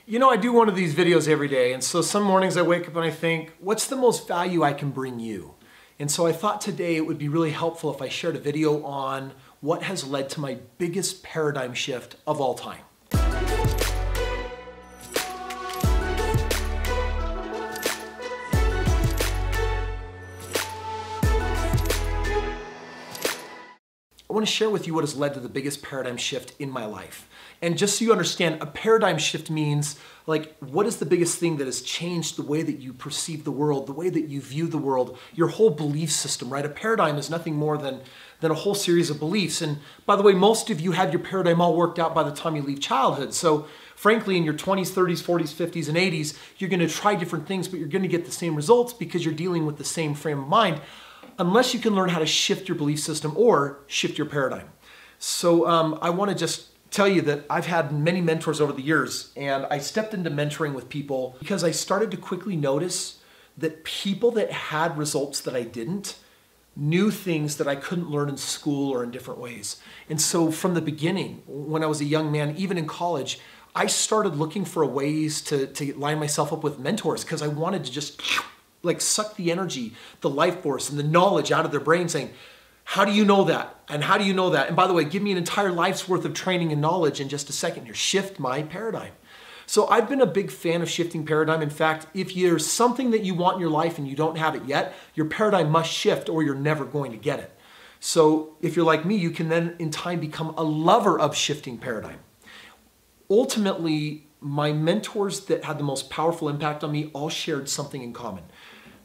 You know, I do one of these videos every day, and so some mornings I wake up and I think, what's the most value I can bring you? And so I thought today it would be really helpful if I shared a video on what has led to my biggest paradigm shift of all time. I want to share with you what has led to the biggest paradigm shift in my life. And just so you understand, a paradigm shift means, like, what is the biggest thing that has changed the way that you perceive the world, the way that you view the world, your whole belief system, right? A paradigm is nothing more than a whole series of beliefs. And by the way, most of you have your paradigm all worked out by the time you leave childhood. So frankly, in your 20s, 30s, 40s, 50s, and 80s, you're going to try different things, but you're going to get the same results because you're dealing with the same frame of mind, unless you can learn how to shift your belief system or shift your paradigm. So I want to just tell you that I've had many mentors over the years, and I stepped into mentoring with people because I started to quickly notice that people that had results that I didn't knew things that I couldn't learn in school or in different ways. And so from the beginning, when I was a young man, even in college, I started looking for ways to line myself up with mentors because I wanted to just like suck the energy, the life force, and the knowledge out of their brain, saying, how do you know that? And how do you know that? And by the way, give me an entire life's worth of training and knowledge in just a second here. Shift my paradigm. So I've been a big fan of shifting paradigm. In fact, if there's something that you want in your life and you don't have it yet, your paradigm must shift or you're never going to get it. So if you're like me, you can then in time become a lover of shifting paradigm. Ultimately, my mentors that had the most powerful impact on me all shared something in common.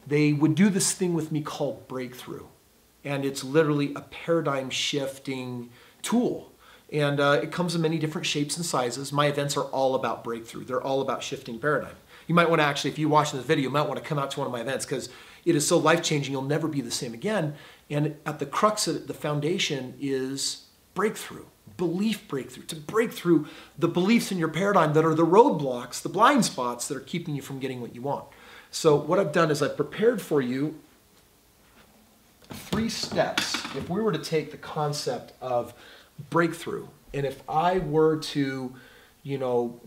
They would do this thing with me called breakthrough. And it's literally a paradigm shifting tool. And it comes in many different shapes and sizes. My events are all about breakthrough. They're all about shifting paradigm. You might want to actually, if you're watching this video, you might want to come out to one of my events because it is so life-changing, you'll never be the same again. And at the crux of it, the foundation is breakthrough, belief breakthrough, to break through the beliefs in your paradigm that are the roadblocks, the blind spots that are keeping you from getting what you want. So what I've done is I've prepared for you 3 steps. If we were to take the concept of breakthrough, and if I were to,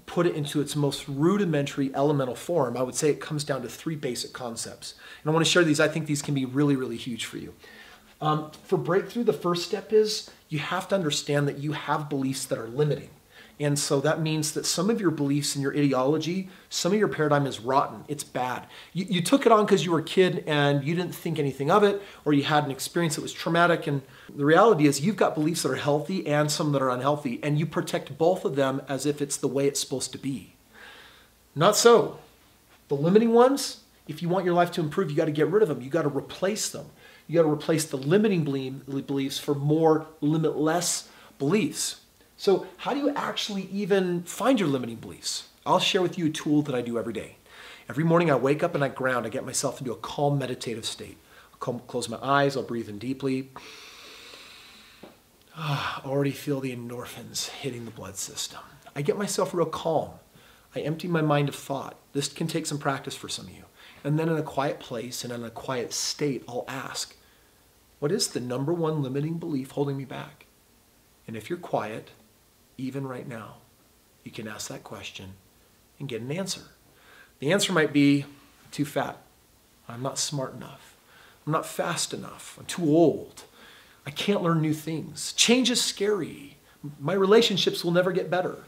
put it into its most rudimentary elemental form, I would say it comes down to 3 basic concepts. And I want to share these. I think these can be really, really huge for you. For breakthrough, the first step is you have to understand that you have beliefs that are limiting. And so that means that some of your beliefs and your ideology, some of your paradigm is rotten. It's bad. You took it on because you were a kid and you didn't think anything of it, or you had an experience that was traumatic. And the reality is you've got beliefs that are healthy and some that are unhealthy, and you protect both of them as if it's the way it's supposed to be. Not so. The limiting ones, if you want your life to improve, you got to get rid of them. You got to replace them. You got to replace the limiting beliefs for more limitless beliefs. So how do you actually even find your limiting beliefs? I'll share with you a tool that I do every day. Every morning I wake up and I ground. I get myself into a calm meditative state. I'll close my eyes. I'll breathe in deeply. Already feel the endorphins hitting the blood system. I get myself real calm. I empty my mind of thought. This can take some practice for some of you. And then in a quiet place and in a quiet state, I'll ask, what is the number one limiting belief holding me back? And if you're quiet, even right now, you can ask that question and get an answer. The answer might be, I'm too fat. I'm not smart enough. I'm not fast enough. I'm too old. I can't learn new things. Change is scary. My relationships will never get better.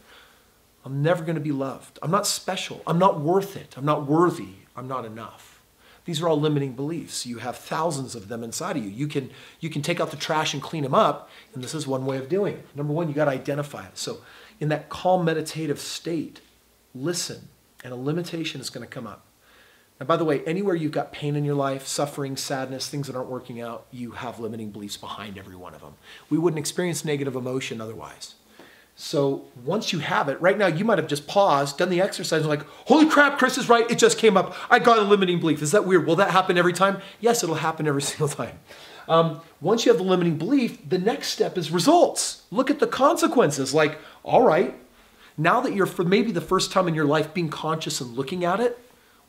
I'm never going to be loved. I'm not special. I'm not worth it. I'm not worthy. I'm not enough. These are all limiting beliefs. You have thousands of them inside of you. You can take out the trash and clean them up, and this is one way of doing it. Number one, you got to identify it. So in that calm meditative state, listen, and a limitation is going to come up. And by the way, anywhere you've got pain in your life, suffering, sadness, things that aren't working out, you have limiting beliefs behind every one of them. We wouldn't experience negative emotion otherwise. So once you have it, right now you might have just paused, done the exercise, and like, holy crap, Kris is right, it just came up. I got a limiting belief. Is that weird? Will that happen every time? Yes, it'll happen every single time. Once you have the limiting belief, the next step is results. Look at the consequences. Like, all right, now that you're for maybe the first time in your life being conscious and looking at it,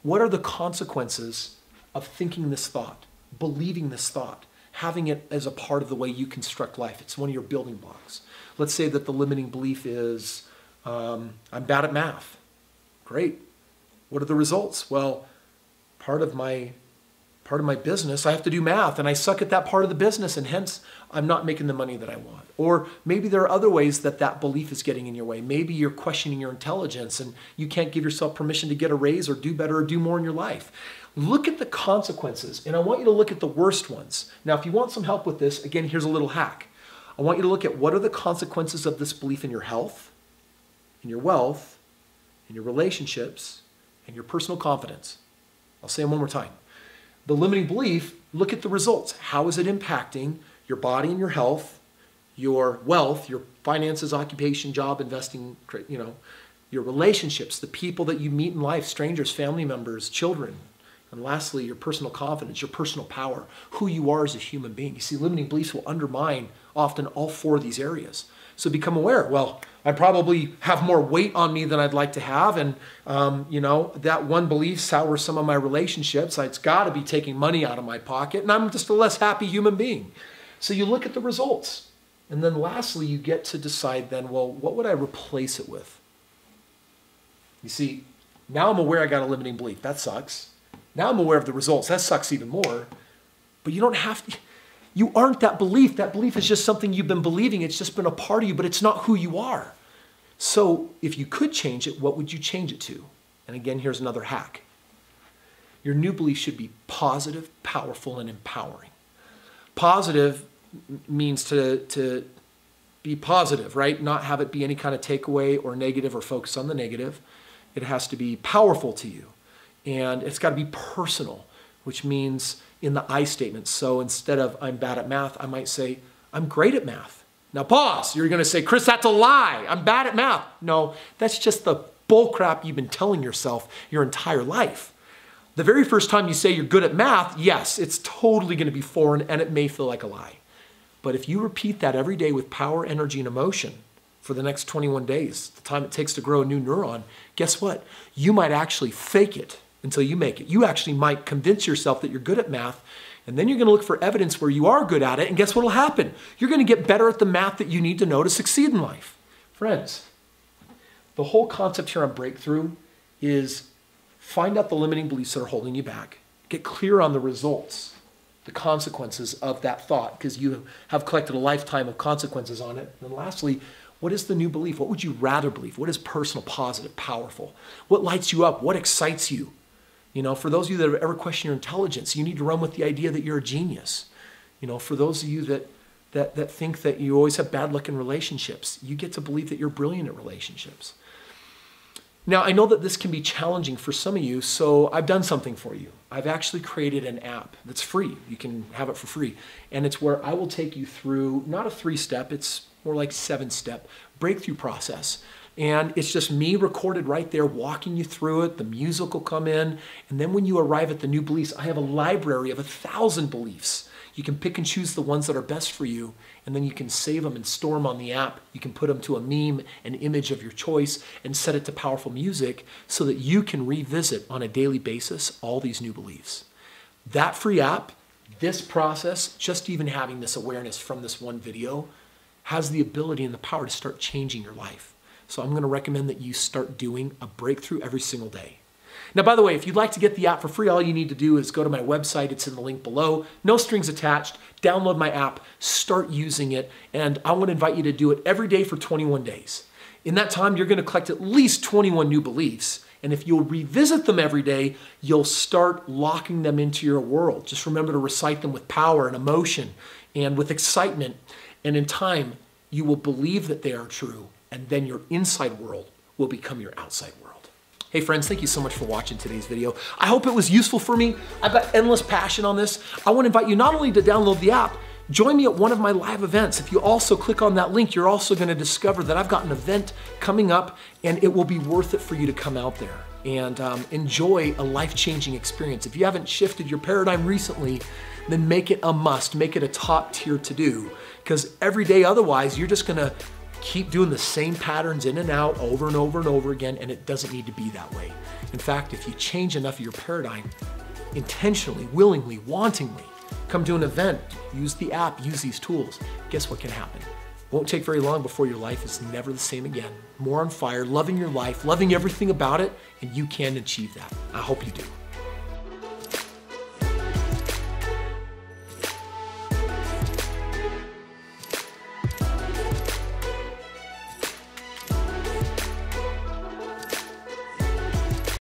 what are the consequences of thinking this thought, believing this thought, having it as a part of the way you construct life? It's one of your building blocks. Let's say that the limiting belief is, I'm bad at math. Great. What are the results? Well, part of my business, I have to do math and I suck at that part of the business and hence I'm not making the money that I want. Or maybe there are other ways that that belief is getting in your way. Maybe you're questioning your intelligence and you can't give yourself permission to get a raise or do better or do more in your life. Look at the consequences, and I want you to look at the worst ones. Now, if you want some help with this, again, here's a little hack. I want you to look at what are the consequences of this belief in your health, in your wealth, in your relationships, and your personal confidence. I'll say them one more time. The limiting belief, look at the results. How is it impacting your body and your health, your wealth, your finances, occupation, job, investing, your relationships, the people that you meet in life, strangers, family members, children. And lastly, your personal confidence, your personal power, who you are as a human being. You see, limiting beliefs will undermine often all four of these areas. So become aware. Well, I probably have more weight on me than I'd like to have. And, that one belief sours some of my relationships. It's got to be taking money out of my pocket. And I'm just a less happy human being. So you look at the results. And then lastly, you get to decide then, well, what would I replace it with? You see, now I'm aware I got a limiting belief. That sucks. Now I'm aware of the results. That sucks even more. But you don't have to. You aren't that belief. That belief is just something you've been believing. It's just been a part of you, but it's not who you are. So if you could change it, what would you change it to? And again, here's another hack. Your new belief should be positive, powerful, and empowering. Positive means to be positive, right? Not have it be any kind of takeaway or negative or focus on the negative. It has to be powerful to you. And it's got to be personal, which means in the I statement. So instead of I'm bad at math, I might say I'm great at math. Now pause. You're going to say, Kris, that's a lie. I'm bad at math. No, that's just the bull crap you've been telling yourself your entire life. The very first time you say you're good at math, yes, it's totally going to be foreign and it may feel like a lie. But if you repeat that every day with power, energy, and emotion for the next 21 days, the time it takes to grow a new neuron, guess what? You might actually fake it until you make it. You actually might convince yourself that you're good at math, and then you're going to look for evidence where you are good at it, and guess what will happen? You're going to get better at the math that you need to know to succeed in life. Friends, the whole concept here on breakthrough is find out the limiting beliefs that are holding you back. Get clear on the results, the consequences of that thought, because you have collected a lifetime of consequences on it. And lastly, what is the new belief? What would you rather believe? What is personal, positive, powerful? What lights you up? What excites you? For those of you that have ever questioned your intelligence, you need to run with the idea that you're a genius. For those of you that think that you always have bad luck in relationships, you get to believe that you're brilliant at relationships. Now, I know that this can be challenging for some of you, so I've done something for you. I've actually created an app that's free. You can have it for free. And it's where I will take you through, not a 3-step, it's more like 7-step breakthrough process. And it's just me recorded right there, walking you through it. The music will come in. And then when you arrive at the new beliefs, I have a library of 1,000 beliefs. You can pick and choose the ones that are best for you. And then you can save them and store them on the app. You can put them to a meme, an image of your choice, and set it to powerful music so that you can revisit on a daily basis all these new beliefs. That free app, this process, just even having this awareness from this one video, has the ability and the power to start changing your life. So I'm going to recommend that you start doing a breakthrough every single day. Now, by the way, if you'd like to get the app for free, all you need to do is go to my website. It's in the link below. No strings attached. Download my app. Start using it. And I want to invite you to do it every day for 21 days. In that time, you're going to collect at least 21 new beliefs. And if you'll revisit them every day, you'll start locking them into your world. Just remember to recite them with power and emotion and with excitement. And in time, you will believe that they are true. And then your inside world will become your outside world. Hey friends, thank you so much for watching today's video. I hope it was useful for me. I've got endless passion on this. I want to invite you not only to download the app, join me at one of my live events. If you also click on that link, you're also going to discover that I've got an event coming up and it will be worth it for you to come out there and enjoy a life-changing experience. If you haven't shifted your paradigm recently, then make it a must, make it a top tier to do, because every day otherwise, you're just going to keep doing the same patterns in and out over and over and over again, and it doesn't need to be that way. In fact, if you change enough of your paradigm, intentionally, willingly, wantingly, come to an event, use the app, use these tools, guess what can happen? Won't take very long before your life is never the same again. More on fire, loving your life, loving everything about it, and you can achieve that. I hope you do.